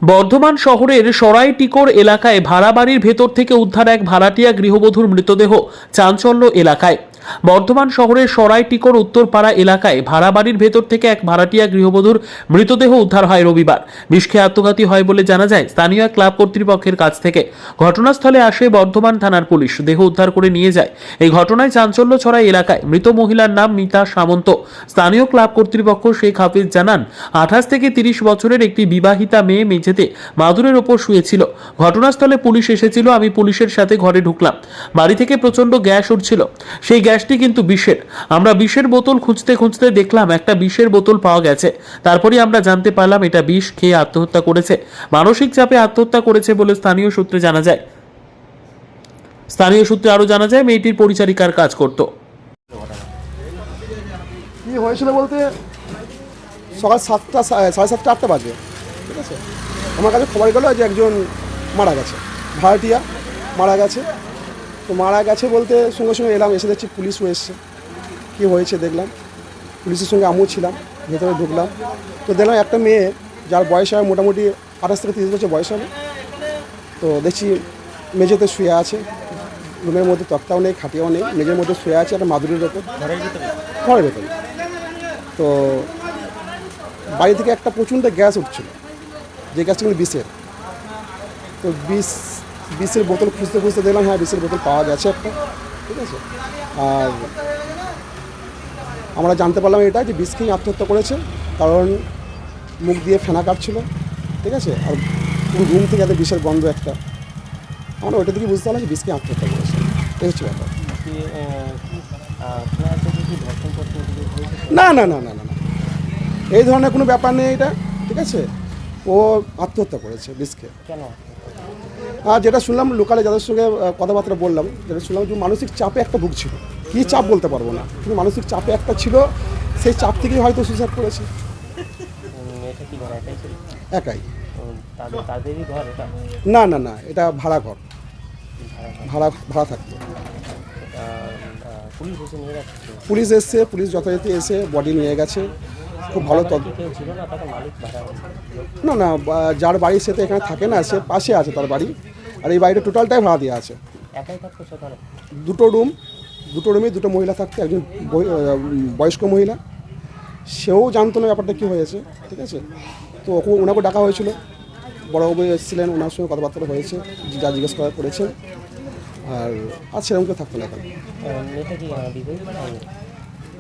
বর্ধমান শহরের সরাইটিকর এলাকায় ভাড়া বাড়ির ভেতর থেকে উদ্ধার এক ভাড়াটিয়া গৃহবধূর মৃতদেহ। চাঞ্চল্য এলাকায়। বর্ধমান শহরের সরাইটিকর উত্তরপাড়া এলাকায় ভাড়া বাড়ির ভেতর থেকে এক ভাড়াটিয়া গৃহবধূর মৃতদেহ উদ্ধার হয় রবিবার। বিষ খেয়ে আত্মঘাতী হয় বলে জানা যায় স্থানীয় ক্লাব কর্তৃপক্ষের কাছ থেকে। ঘটনাস্থলে আসে বর্ধমান থানার পুলিশ, দেহ উদ্ধার করে নিয়ে যায়। এই ঘটনায় চাঞ্চল্য ছড়ায় এলাকায়। মৃত মহিলার নাম মিতা সামন্ত। স্থানীয় ক্লাব কর্তৃপক্ষ শেখ হাফিজ জানান, 28 থেকে 30 বছরের একটি বিবাহিতা মেয়ে মেঝেতে মাদুরের ওপর শুয়েছিল। ঘটনাস্থলে পুলিশ এসেছিল। আমি পুলিশের সাথে ঘরে ঢুকলাম। বাড়ি থেকে প্রচন্ড গ্যাস উঠছিল। সেই গ্যাসটি কিন্তু বিষের। আমরা বিষের বোতল খুঁজতে খুঁজতে দেখলাম একটা বিষের বোতল পাওয়া গেছে। তারপরে আমরা জানতে পারলাম এটা বিষ খেয়ে আত্মহত্যা করেছে। মানসিক চাপে আত্মহত্যা করেছে বলে স্থানীয় সূত্রে জানা যায়। স্থানীয় সূত্রে আরো জানা যায় মেয়েটির পরিচারিকার কাজ করত। কী হয়েছিল বলতে সকাল 7টা, 7:30, 8টা বাজে, ঠিক আছে। আমার কাছে খবর গেলো যে একজন মারা গেছে, ভাড়াটিয়া মারা গেছে। তো মারা গেছে বলতে সঙ্গে সঙ্গে এলাম, এসে দেখছি পুলিশও এসছে। কী হয়েছে দেখলাম, পুলিশের সঙ্গে আমিও ছিলাম, ভেতরে ঢুকলাম। তো দেখলাম একটা মেয়ে যার বয়স হয় মোটামুটি 28 থেকে 30 বছর বয়স হবে। তো দেখছি মেঝেতে শুয়ে আছে, রুমের মধ্যে তক্তাও নেই, খাটিয়াও নেই, মেঝের মধ্যে শুয়ে আছে একটা মাদুরের ওপর, ঘরের ভেতরে। তো বাড়ি থেকে একটা প্রচণ্ড গ্যাস উঠছিল, যে গ্যাসটা কিন্তু বিষের। তো বিষের বোতল খুঁজতে খুঁজতে দেখলাম হ্যাঁ বিষের বোতল পাওয়া গেছে একটা, ঠিক আছে। আর আমরা জানতে পারলাম এটা যে বিষ খেয়ে আত্মহত্যা করেছে, কারণ মুখ দিয়ে ফেনা কাটছিল, ঠিক আছে। আর পুরো রুম থেকে এত বিষের গন্ধ একটা, আমরা ওইটা থেকে বুঝতে পারলাম যে বিষ খেয়ে আত্মহত্যা করেছে। এই হচ্ছে ব্যাপার। না না না না না না, এই ধরনের কোনো ব্যাপার নেই এটা, ঠিক আছে। ও আত্মহত্যা করেছে বিষ খেয়ে। কেন? আর যেটা শুনলাম লোকালে যাদের সঙ্গে কথাবার্তা বললাম, যেটা শুনলাম যে মানসিক চাপে একটা ভুগছিল। কী চাপ বলতে পারবো না, কিন্তু মানসিক চাপে একটা ছিল, সেই চাপ থেকেই হয়তো সুইসাইড করেছে। মেয়েটা কি ঘর একাই ছিল? একাই। তাদেরই ঘর এটা? না না না, এটা ভাড়া ঘর, ভাড়া থাকতো। পুলিশ এসে নিয়ে যাচ্ছে? পুলিশ এসছে, পুলিশ যথারীতি এসে বডি নিয়ে গেছে। খুব ভালো কেউ ছিল না তাকে মালিক ভাড়া? না না, যার বাড়ি সে তো এখানে থাকে না, সে পাশে আছে তার বাড়ি। আর এই বাড়িটা টোটালটাই ভাড়া দেওয়া আছে। একাই থাকতো সেখানে? দুটো রুমে দুটো মহিলা থাকতো, একজন বয়স্ক মহিলা, সেও জানতো না ব্যাপারটা কী হয়েছে, ঠিক আছে। তো ওনাকে ডাকা হয়েছিল, বড়বাবু এসেছিলেন, ওনার সঙ্গে কথাবার্তা হয়েছে, যা জিজ্ঞেস করা করেছেন। আর সেরকম কেউ থাকতো না এখানে। মেয়েটা কি বিবাহিত?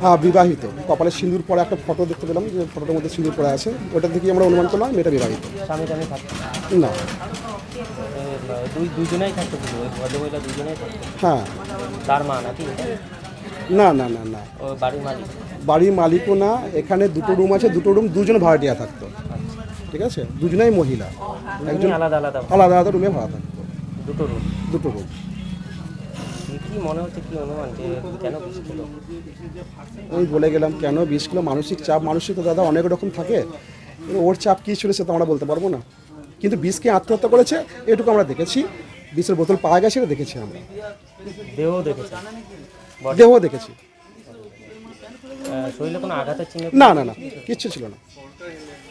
হ্যাঁ বিবাহিত। কপালে সিঁদুর পরে একটা ফটো দেখতে পেলাম, যে ফটোটার মধ্যে সিঁদুর পরে আছে, ওটা থেকে আমরা অনুমান করলাম মেয়েটা বিবাহিত। স্বামী টামী থাকতো না? দুজনেই থাকতো? ওই ভদ্রমহিলা দুজনেই থাকতো? হ্যাঁ। তার মা নাকি? না না না না, ও বাড়ির মালিক? বাড়ির মালিকও না। এখানে দুটো রুম আছে, দুটো রুম দুজন ভাড়াটিয়া থাকতো, ঠিক আছে। দুজনেই মহিলা, একজন আলাদা আলাদা আলাদা আলাদা রুমে ভাড়া থাকতো। দুটো রুম। কি মনে হচ্ছে, কি অনুমান যে কেন বিষ খেলো? আমি বলে গেলাম কেন বিষ কিলো, মানসিক চাপ। মানসিক তো দাদা অনেক রকম থাকে, ওর চাপ কী ছিল সে তো আমরা বলতে পারবো না। কিন্তু বিষ খেয়ে আত্মহত্যা করেছে এটুকু আমরা দেখেছি। বিষের বোতল পাওয়া গেছে, এটা দেখেছি আমরা। দেহ দেখেছি? দেহ দেখেছি। শরীরে কোনো আঘাতের চিহ্ন? না না না, কিচ্ছু ছিল না,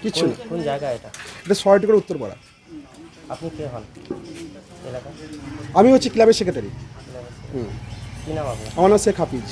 কিচ্ছু না। কোন জায়গা এটা? এটা সরাইটিকর উত্তরপাড়া। আপনি কে হন এলাকা? আমি হচ্ছি ক্লাবের সেক্রেটারি। কি নাম আপনার? আমার নাম শেখ হাফিজ।